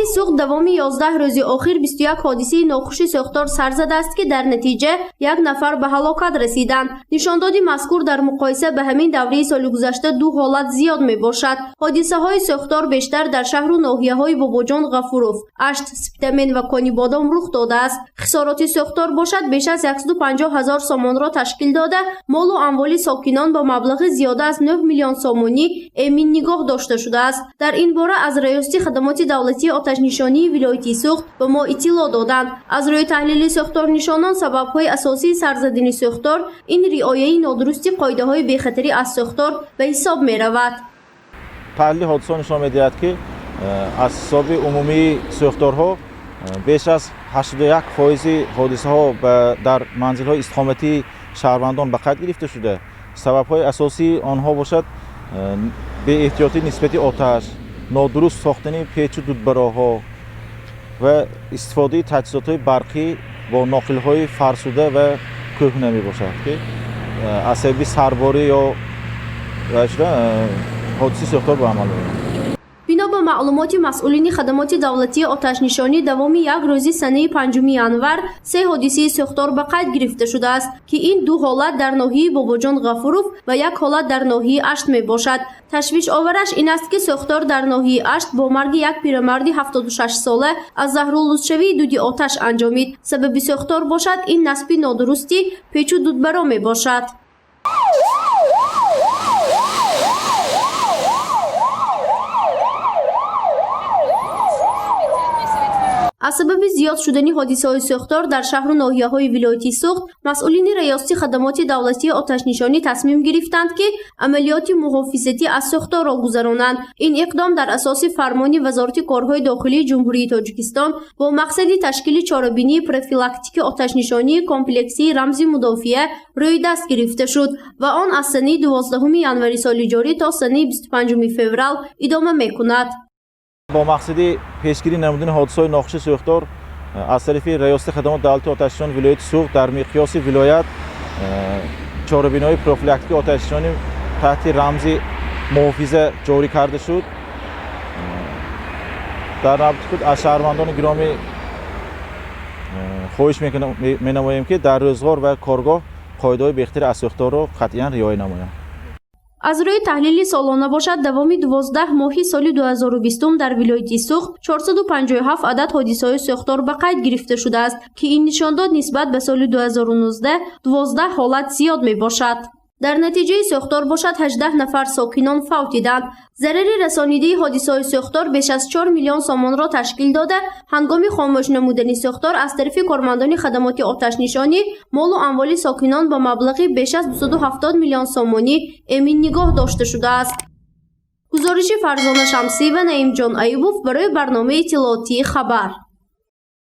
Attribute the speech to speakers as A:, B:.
A: سوخت دوامی 11 روز اخیر 21 حادثه ناخوش ساختار سر زده است که در نتیجه یک نفر به هلاکت رسیدند. نشانداد مذکور در مقایسه به همین دوره سال گذشته دو حالت زیاد می باشد. حادثه های ساختار بیشتر در شهر و ناحیه های باباجان، غفورов، اشت، سپتمن و کانی بادام رخ داده است. خسارات ساختار باشد بیش از 150,000 سومان را تشکیل داده، مال و اموال ساکنان با مبلغ زیاده از 9 میلیون سومانی امین نگاه داشته شده است. در این باره از ریاست خدمات دولتی آتش نشانی ولایت سوخت به ما اطلاع دادند. از روی تحلیل ساختار نشانان سبب‌های اساسی سرزدنی ساختار این رعایت نادرستی قاعده‌های بی‌خطری از ساختار به حساب می‌رود.
B: تحلیل حادثه نشان می‌دهد که اسباب عمومی ساختارها بیش از 81% حادثه‌ها در منزل‌های استقامتی شهروندان به قید گرفته شده. سبب‌های اساسی آنها باشد به احتیاطی نسبتی آتش، نادرست ساختن پیچ و دودبراها و استفاده تجهیزات برقی با ناقل‌های فرسوده و کهنه میباشد که از سبب سرباری یا حادثه ساختار به عمل می‌آید.
A: بنا به معلومات مسئولین خدمات دولتی آتش نشانی دوامی یک روزی سنه 5 ینور 3 حادثه ساختار به قید گرفته شده است که این دو حالت در ناحیه باباجان، غفورov و یک حالت در ناحیه اشت می باشد. تشویش آورش این است که ساختار در ناحیه اشت با مرگ یک پیرمرد 76 ساله از زهرآلودشوی دود آتش انجامید. سبب ساختار باشد این نصب نادرستی پیچ و دودبرا می باشد. از سبب زیاد شدن حادثه‌های ساختار در شهر و ناحیه‌های ولایت سوخت، مسئولین ریاست خدمات دولتی آتش نشانی تصمیم گرفتند که عملیات محافظتی از ساختار را گذرانند. این اقدام در اساس فرمان وزارت کارهای داخلی جمهوری تاجیکستان با مقصد تشکیل چاره‌بینی پروفیلاکتیک آتش نشانی کمپلکسی رمزی مدافعه روی دست گرفته شد و آن از سنه 12 ینوری سال جاری تا سنه 25 فوریه ادامه می‌کند.
B: با مقصد پیشگیری نمودن حادثه‌های ناخوش ساختار از طرف ریاست خدمات دولتی آتش نشانی ولایت سوخت در مقیاس ولایت چاره‌بینی پروفیلاکتیک آتش نشانی تحت رمز محافظه جاری کرده شد. در رابطه از شهروندان گرامی خواهش می‌نماییم که در روزگار و کارگاه قاعده‌های بی‌خطر از ساختار را قطعاً رعایت نمایند.
A: از روی تحلیل سالانه باشد دوامی 12 ماهی سال 2020 در ولایت سوخت 457 عدد حادثه‌های ساختار به قید گرفته شده است که این نشان داد نسبت به سال 2019 12 حالت زیاد می باشد. در نتیجه ساختار باشد 18 نفر ساکنان فوت دیدند. ضرر رسانیده حادثه‌های ساختار بیش از 4 میلیون سومان را تشکیل داده. هنگام خاموش نمودن ساختار از طرف کارمندان خدمات آتش نشانی مال و اموال ساکنان با مبلغ بیش از 270 میلیون سومانی امین نگاه داشته شده است. گزارش فرزانه شمسی و نعیم جان ایوب برای برنامه اطلاعاتی خبر.